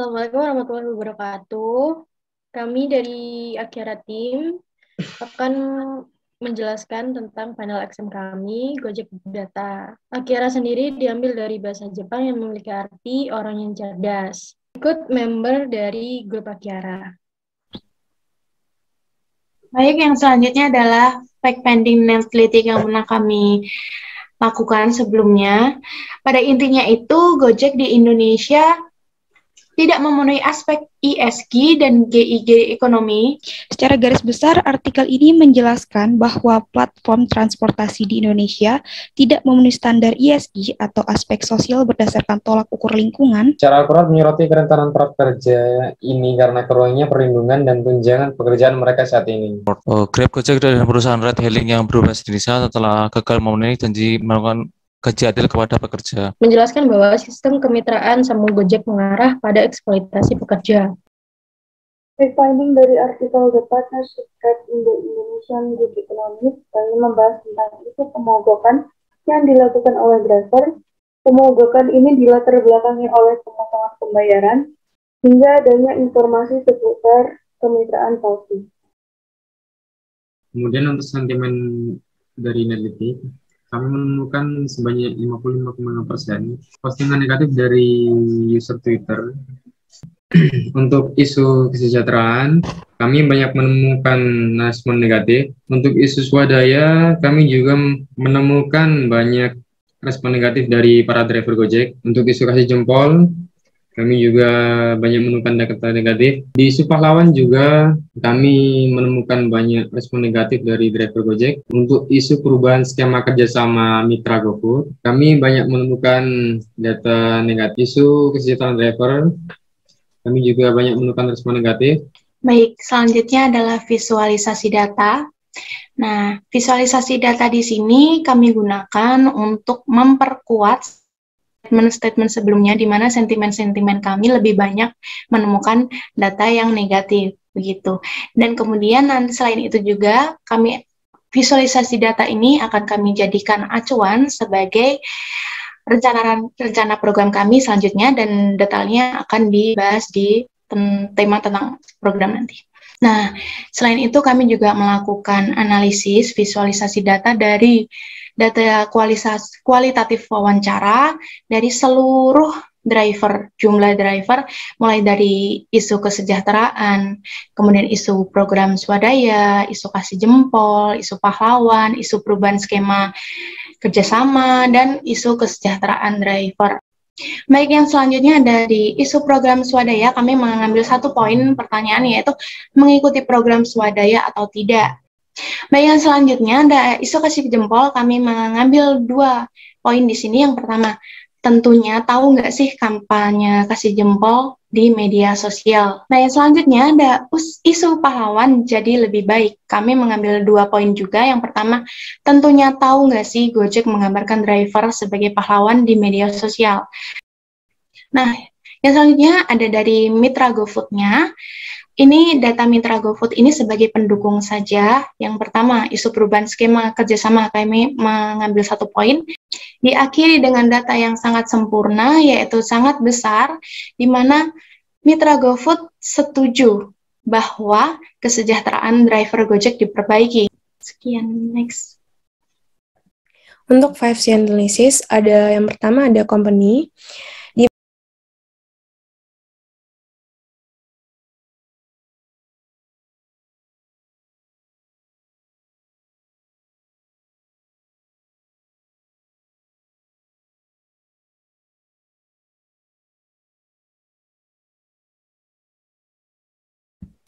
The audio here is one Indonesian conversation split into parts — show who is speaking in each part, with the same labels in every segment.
Speaker 1: Assalamualaikum warahmatullahi wabarakatuh. Kami dari Akyara Team akan menjelaskan tentang final exam kami, Gojek Data. Akyara sendiri diambil dari bahasa Jepang yang memiliki arti orang yang cerdas. Ikut member dari grup Akyara.
Speaker 2: Baik, yang selanjutnya adalah fact-finding analytic yang pernah kami lakukan sebelumnya. Pada intinya itu, Gojek di Indonesia tidak memenuhi aspek ESG dan GIG ekonomi.
Speaker 3: Secara garis besar, artikel ini menjelaskan bahwa platform transportasi di Indonesia tidak memenuhi standar ESG atau aspek sosial berdasarkan tolak ukur lingkungan.
Speaker 4: Secara akurat menyoroti kerentanan para pekerja ini karena kurangnya perlindungan dan tunjangan pekerjaan mereka saat ini.
Speaker 5: Grab, Gojek, dan perusahaan ride hailing yang beroperasi di Indonesia setelah gagal memenuhi janji melakukan gaji adil kepada pekerja.
Speaker 1: Menjelaskan bahwa sistem kemitraan sama Gojek mengarah pada eksploitasi pekerja.
Speaker 6: Fact-finding dari artikel The Partnership Trap in the Indonesian Gig Economy kami membahas tentang isu pemogokan yang dilakukan oleh driver. Pemogokan ini dilatar belakangi oleh pemotongan pembayaran hingga adanya informasi seputar kemitraan palsu.
Speaker 4: Kemudian untuk sentimen dari Netlitik, kami menemukan sebanyak 55,5% postingan negatif dari user Twitter. Untuk isu kesejahteraan, kami banyak menemukan respon negatif. Untuk isu swadaya, kami juga menemukan banyak respon negatif dari para driver Gojek. Untuk isu kasih jempol, kami juga banyak menemukan data negatif. Di isu pahlawan juga kami menemukan banyak respon negatif dari driver Gojek. Untuk isu perubahan skema kerjasama mitra GoFood, kami banyak menemukan data negatif. Isu kesejahteraan driver, kami juga banyak menemukan respon negatif.
Speaker 2: Baik, selanjutnya adalah visualisasi data. Nah, visualisasi data di sini kami gunakan untuk memperkuat statement-statement sebelumnya, di mana sentimen-sentimen kami lebih banyak menemukan data yang negatif, begitu. Dan kemudian nanti selain itu juga kami visualisasi data ini akan kami jadikan acuan sebagai rencana program kami selanjutnya, dan detailnya akan dibahas di tema tentang program nanti. Nah, selain itu kami juga melakukan analisis visualisasi data dari data kualitatif wawancara dari seluruh driver, jumlah driver, mulai dari isu kesejahteraan, kemudian isu program swadaya, isu kasih jempol, isu pahlawan, isu perubahan skema kerjasama, dan isu kesejahteraan driver. Baik, yang selanjutnya dari isu program swadaya, kami mengambil satu poin pertanyaan, yaitu mengikuti program swadaya atau tidak. Baik, yang selanjutnya ada isu kasih jempol, kami mengambil dua poin di sini. Yang pertama, tentunya tahu nggak sih kampanye kasih jempol di media sosial. Nah, yang selanjutnya ada isu pahlawan jadi lebih baik. Kami mengambil dua poin juga. Yang pertama, tentunya tahu nggak sih Gojek menggambarkan driver sebagai pahlawan di media sosial. Nah, yang selanjutnya ada dari Mitra GoFood-nya. Ini data Mitra GoFood ini sebagai pendukung saja. Yang pertama, isu perubahan skema kerjasama, kami mengambil satu poin. Diakhiri dengan data yang sangat sempurna, yaitu sangat besar, di mana Mitra GoFood setuju bahwa kesejahteraan driver Gojek diperbaiki. Sekian, next.
Speaker 7: Untuk 5C analysis, ada yang pertama ada company.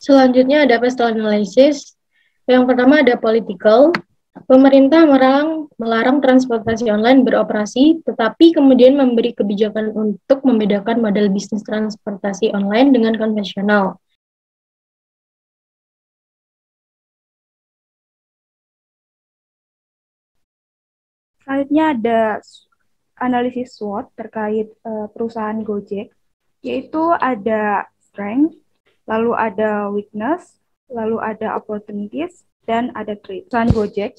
Speaker 1: Selanjutnya ada pestle analysis. Yang pertama ada political. Pemerintah melarang transportasi online beroperasi, tetapi kemudian memberi kebijakan untuk membedakan model bisnis transportasi online dengan konvensional.
Speaker 3: Selanjutnya ada analisis SWOT terkait perusahaan Gojek, yaitu ada strength, lalu ada weakness, lalu ada opportunities, dan ada threat. Perusahaan Gojek.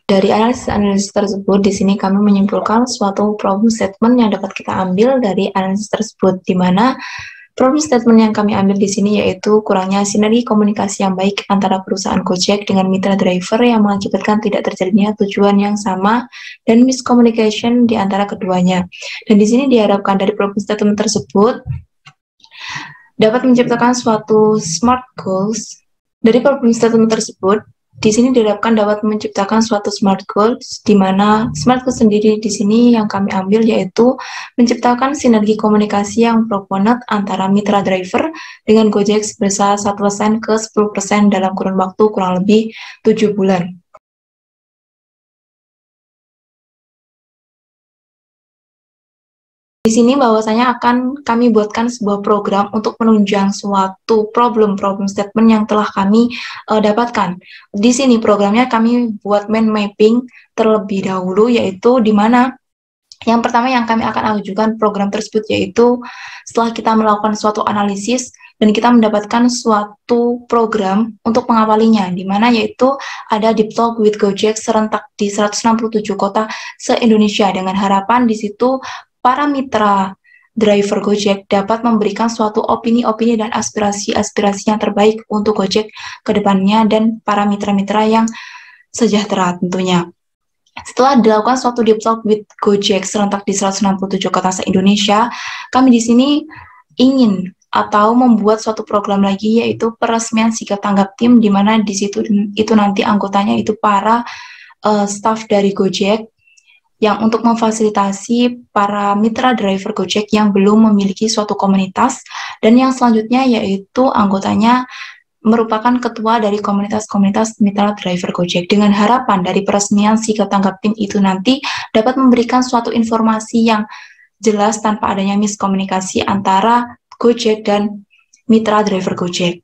Speaker 2: Dari analisis tersebut, di sini kami menyimpulkan suatu problem statement yang dapat kita ambil dari analisis tersebut, di mana problem statement yang kami ambil di sini yaitu kurangnya sinergi komunikasi yang baik antara perusahaan Gojek dengan mitra driver yang mengakibatkan tidak terjadinya tujuan yang sama dan miscommunication di antara keduanya. Dan di sini diharapkan dari problem statement tersebut dapat menciptakan suatu smart goals. Dari problem statement tersebut, di sini diharapkan dapat menciptakan suatu smart goals, di mana smart goals sendiri di sini yang kami ambil yaitu menciptakan sinergi komunikasi yang proporsional antara mitra driver dengan Gojek sebesar 1% ke 10% dalam kurun waktu kurang lebih 7 bulan. Di sini bahwasanya akan kami buatkan sebuah program untuk menunjang suatu problem statement yang telah kami dapatkan. Di sini programnya kami buat mind mapping terlebih dahulu, yaitu di mana yang pertama yang kami akan ajukan program tersebut yaitu setelah kita melakukan suatu analisis dan kita mendapatkan suatu program untuk mengawalinya, di mana yaitu ada Deep Talk with Gojek serentak di 167 kota se-Indonesia dengan harapan di situ para mitra driver Gojek dapat memberikan suatu opini-opini dan aspirasi-aspirasi yang terbaik untuk Gojek ke depannya dan para mitra-mitra yang sejahtera tentunya. Setelah dilakukan suatu deep talk with Gojek serentak di 167 kota se-Indonesia, kami di sini ingin atau membuat suatu program lagi yaitu peresmian sikap tanggap tim, di mana di situ itu nanti anggotanya itu para staff dari Gojek yang untuk memfasilitasi para mitra driver Gojek yang belum memiliki suatu komunitas, dan yang selanjutnya yaitu anggotanya merupakan ketua dari komunitas-komunitas mitra driver Gojek, dengan harapan dari peresmian sikap tanggap tim itu nanti dapat memberikan suatu informasi yang jelas tanpa adanya miskomunikasi antara Gojek dan mitra driver Gojek.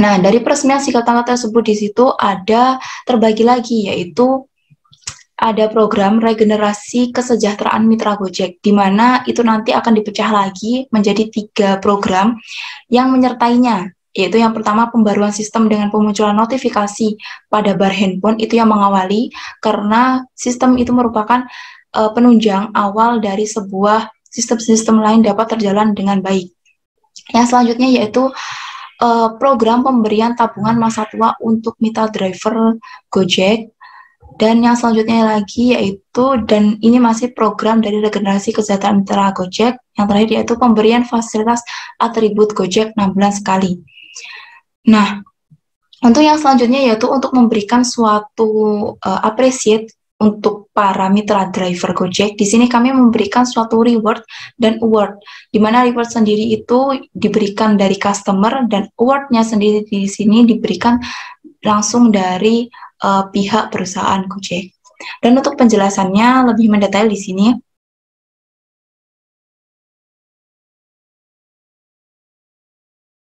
Speaker 2: Nah, dari peresmian sikap tanggap tersebut di situ ada terbagi lagi, yaitu ada program regenerasi kesejahteraan mitra Gojek, di mana itu nanti akan dipecah lagi menjadi 3 program yang menyertainya, yaitu yang pertama pembaruan sistem dengan pemunculan notifikasi pada bar handphone, itu yang mengawali karena sistem itu merupakan penunjang awal dari sebuah sistem-sistem lain dapat terjalan dengan baik. Yang selanjutnya yaitu program pemberian tabungan masa tua untuk mitra driver Gojek. Dan yang selanjutnya lagi yaitu, dan ini masih program dari regenerasi kesejahteraan mitra Gojek, yang terakhir yaitu pemberian fasilitas atribut Gojek 6 bulan sekali. Nah, untuk yang selanjutnya yaitu untuk memberikan suatu appreciate untuk para mitra driver Gojek. Di sini kami memberikan suatu reward dan award, di mana reward sendiri itu diberikan dari customer dan award-nya sendiri di sini diberikan langsung dari pihak perusahaan Gojek. Dan untuk penjelasannya lebih mendetail di sini.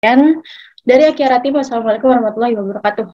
Speaker 1: Dan dari Akyara Tim, Wassalamualaikum warahmatullahi wabarakatuh.